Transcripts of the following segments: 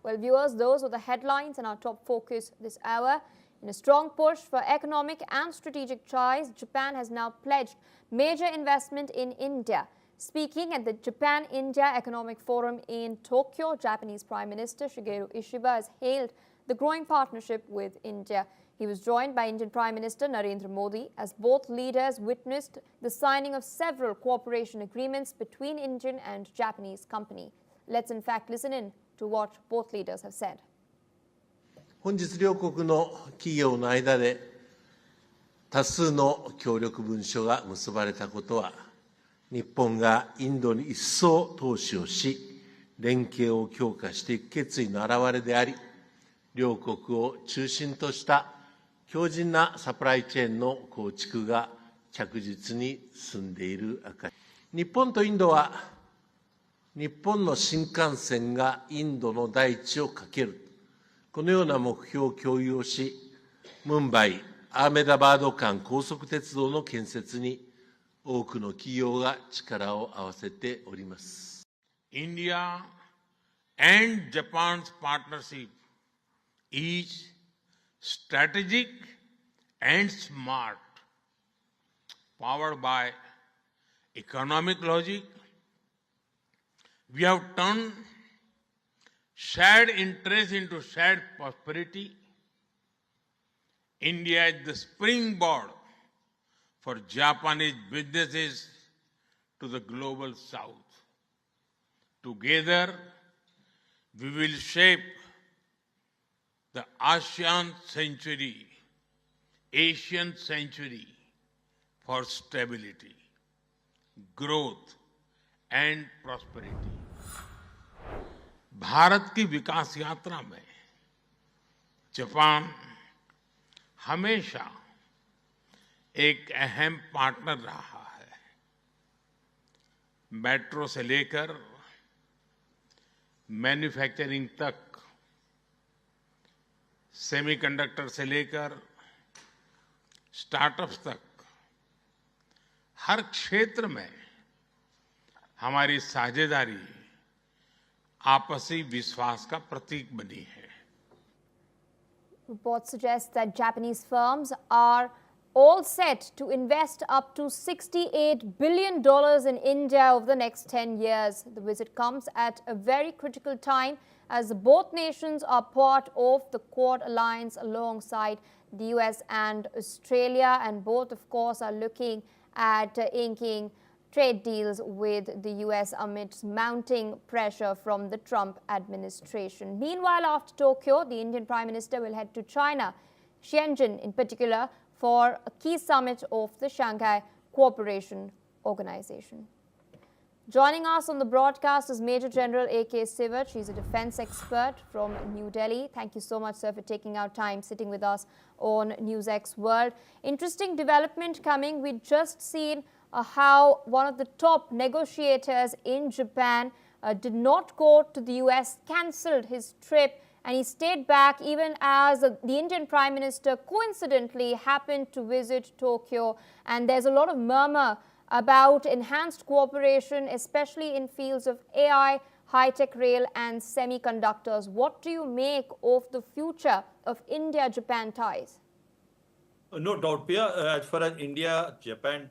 Well, viewers, those were the headlines and our top focus this hour. In a strong push for economic and strategic choice, Japan has now pledged major investment in India. Speaking at the Japan-India Economic Forum in Tokyo, Japanese Prime Minister Shigeru Ishiba has hailed the growing partnership with India. He was joined by Indian Prime Minister Narendra Modi as both leaders witnessed the signing of several cooperation agreements between Indian and Japanese companies. Let's in fact listen in to what both leaders have said. 本日両国の企業の間で多数の協力文書が結ばれたことは、日本がインドに一層投資をし、連携を強化していく決意の表れであり、両国を中心とした強靭なサプライチェーンの構築が着実に進んでいる証。日本とインドは、日本の新幹線がインドの大地を駆ける、このような目標を共有をし、ムンバイ・アーメダバード間高速鉄道の建設に多くの企業が力を合わせております。India and Japan's partnership is strategic and smart, powered by economic logic. We have turned shared interest into shared prosperity. India is the springboard for Japanese businesses to the global south. Together, we will shape the Asian century for stability, growth and prosperity. Bharat की विकास यात्रा में Japan हमेशा एक अहम partner रहा है। Metro से लेकर मैन्युफैक्चरिंग तक, सेमीकंडक्टर से लेकर स्टार्टअप्स तक, हर क्षेत्र में हमारी साझेदारी आपसी विश्वास का प्रतीक बनी है। Reports suggest that Japanese firms are all set to invest up to $68 billion in India over the next 10 years. The visit comes at a very critical time as both nations are part of the Quad alliance alongside the US and Australia, and both of course are looking at inking trade deals with the US amidst mounting pressure from the Trump administration. Meanwhile, after Tokyo, the Indian Prime Minister will head to China, Shenzhen in particular, for a key summit of the Shanghai Cooperation Organization. Joining us on the broadcast is Major General A.K. Sivat. She's a defense expert from New Delhi. Thank you so much, sir, for taking out time sitting with us on NewsX World. Interesting development coming. We'd just seen how one of the top negotiators in Japan did not go to the US, cancelled his trip, and he stayed back even as the Indian Prime Minister coincidentally happened to visit Tokyo. And there's a lot of murmur about enhanced cooperation, especially in fields of AI, high-tech rail and semiconductors. What do you make of the future of India-Japan ties? No doubt, Pia. As far as India-Japan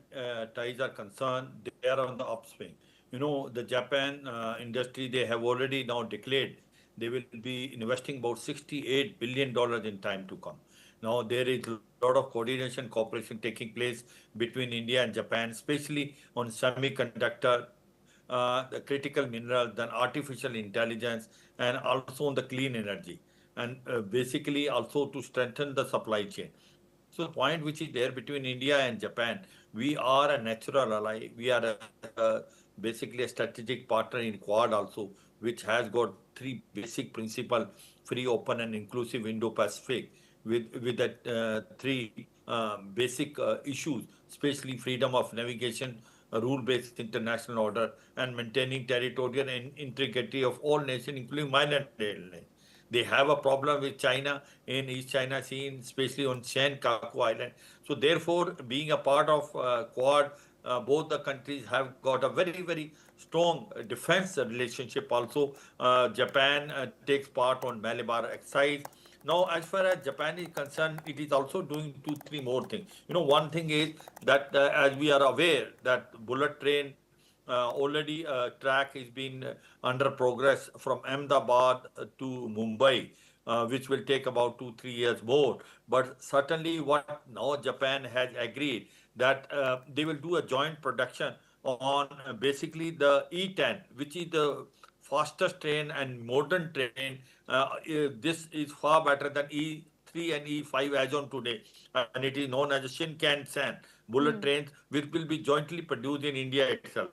ties are concerned, they are on the upswing. You know, the Japan industry, they have already now declared they will be investing about $68 billion in time to come. Now, there is a lot of coordination, cooperation taking place between India and Japan, especially on semiconductor, the critical minerals, then artificial intelligence, and also on the clean energy, and basically also to strengthen the supply chain. So the point which is there between India and Japan, we are a natural ally. We are basically a strategic partner in Quad also, which has got three basic principles: free, open, and inclusive Indo-Pacific, with that three basic issues, especially freedom of navigation, rule-based international order, and maintaining territorial integrity of all nations, including mainland islands. They have a problem with China in East China Sea, especially on Senkaku Island. So therefore, being a part of Quad, both the countries have got a very, very strong defense relationship also. Japan takes part on Malabar exercise. Now, as far as Japan is concerned, it is also doing two, three more things. One thing is that as we are aware that bullet train already track is been under progress from Ahmedabad to Mumbai, which will take about 2, 3 years more. But certainly, what now Japan has agreed that they will do a joint production on basically the E10, which is the fastest train and modern train. This is far better than E3 and E5 as on today, and it is known as the Shinkansen bullet trains, which will be jointly produced in India itself.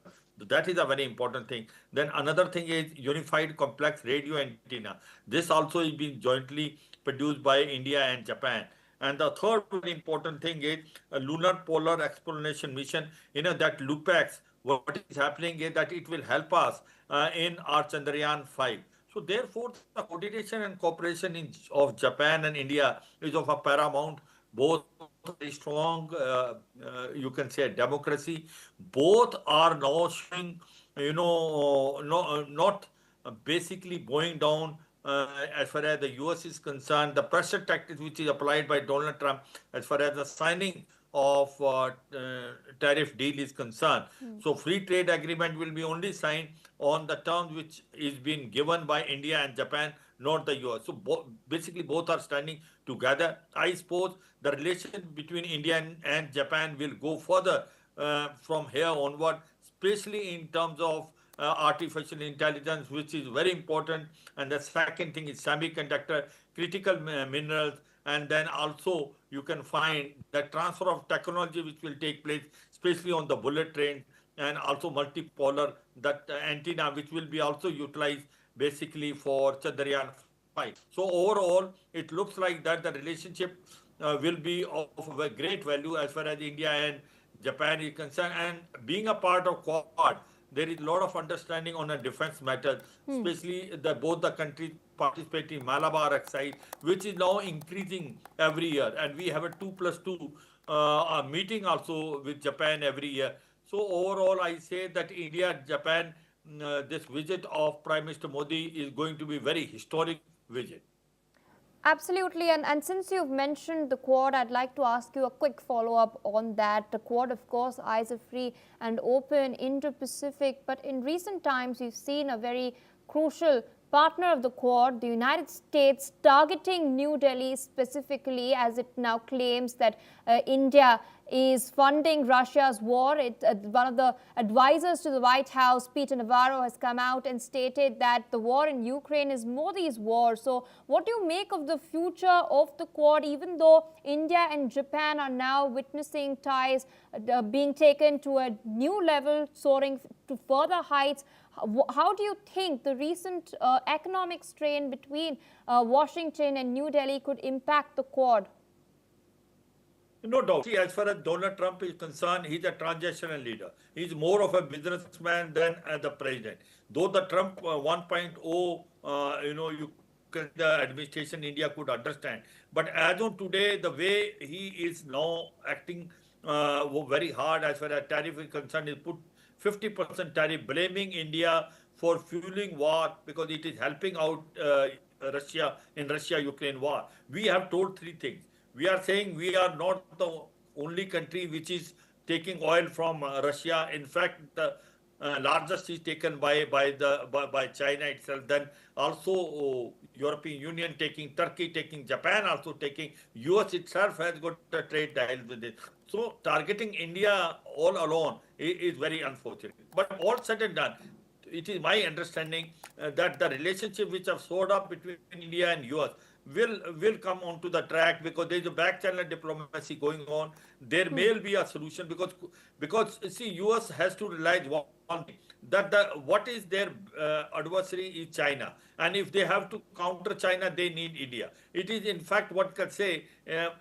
That is a very important thing. Then another thing is unified complex radio antenna. This also is being jointly produced by India and Japan. And the third very important thing is a lunar polar exploration mission. That LUPEX, what is happening is that it will help us in our Chandrayaan 5. So therefore, the coordination and cooperation of Japan and India is of a paramount. Both very strong, you can say, democracy. Both are now showing, not basically going down as far as the US is concerned. The pressure tactics which is applied by Donald Trump as far as the signing of tariff deal is concerned. So free trade agreement will be only signed on the terms which is being given by India and Japan, not the US. So basically both are standing together. I suppose the relation between India and Japan will go further from here onward, especially in terms of artificial intelligence, which is very important. And the second thing is semiconductor, critical minerals, and then also you can find the transfer of technology which will take place, especially on the bullet train, and also multipolar, that antenna which will be also utilized basically for Chandrayaan 5. So overall, it looks like that the relationship will be of a great value as far as India and Japan is concerned. And being a part of Quad, there is a lot of understanding on a defense matter, especially both the countries participate in Malabar exercise, which is now increasing every year. And we have a 2+2 meeting also with Japan every year. So overall, I say that India, Japan, this visit of Prime Minister Modi is going to be very historic visit. Absolutely. And since you've mentioned the Quad, I'd like to ask you a quick follow-up on that. The Quad, of course, eyes are free and open, Indo-Pacific. But in recent times, we've seen a very crucial partner of the Quad, the United States, targeting New Delhi specifically, as it now claims that India is funding Russia's war. One of the advisors to the White House, Peter Navarro, has come out and stated that the war in Ukraine is Modi's war. So what do you make of the future of the Quad, even though India and Japan are now witnessing ties being taken to a new level, soaring to further heights? How do you think the recent economic strain between Washington and New Delhi could impact the Quad? No doubt. See, as far as Donald Trump is concerned, he's a transitional leader. He's more of a businessman than the president. Though the Trump 1.0, you can, the administration India could understand. But as on today, the way he is now acting very hard as far as tariff is concerned, is put 50% tariff, blaming India for fueling war because it is helping out Russia in Russia-Ukraine war. We have told three things. We are saying we are not the only country which is taking oil from Russia. In fact, the largest is taken by China itself. Then also European Union taking, Turkey taking, Japan also taking. US itself has got a trade deal with it. So targeting India all alone is very unfortunate. But all said and done, it is my understanding that the relationship which have soared up between India and US will come onto the track because there is a back channel diplomacy going on. There may be a solution because see, US has to realize one thing, that what is their adversary is China, and if they have to counter China, they need India. It is in fact what can say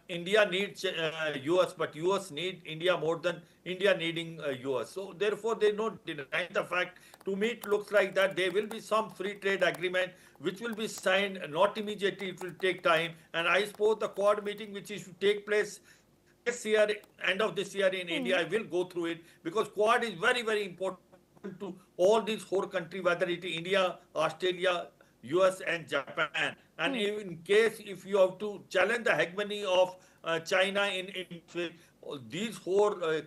India needs US, but US need India more than India needing US. So therefore, they not deny the fact. To me, it looks like that there will be some free trade agreement which will be signed, not immediately. It will take time, and I suppose the Quad meeting, which is to take place this year, end of this year in India, I will go through it because Quad is very, very important to all these four countries, whether it is India, Australia, US and Japan. And in case if you have to challenge the hegemony of China in these four,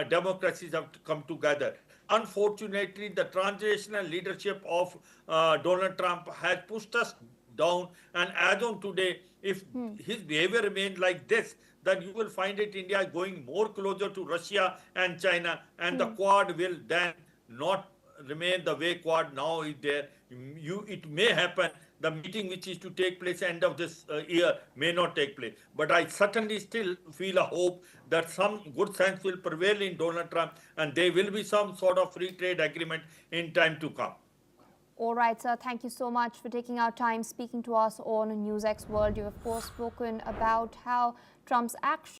democracies have to come together. Unfortunately, the transitional leadership of Donald Trump has pushed us down. And as on today, if his behavior remains like this, then you will find it India going more closer to Russia and China, and the Quad will then not remain the way Quad now is there. It may happen. The meeting which is to take place end of this year may not take place. But I certainly still feel a hope that some good sense will prevail in Donald Trump, and there will be some sort of free trade agreement in time to come. All right, sir. Thank you so much for taking our time speaking to us on NewsX World. You have, of course, spoken about how Trump's actions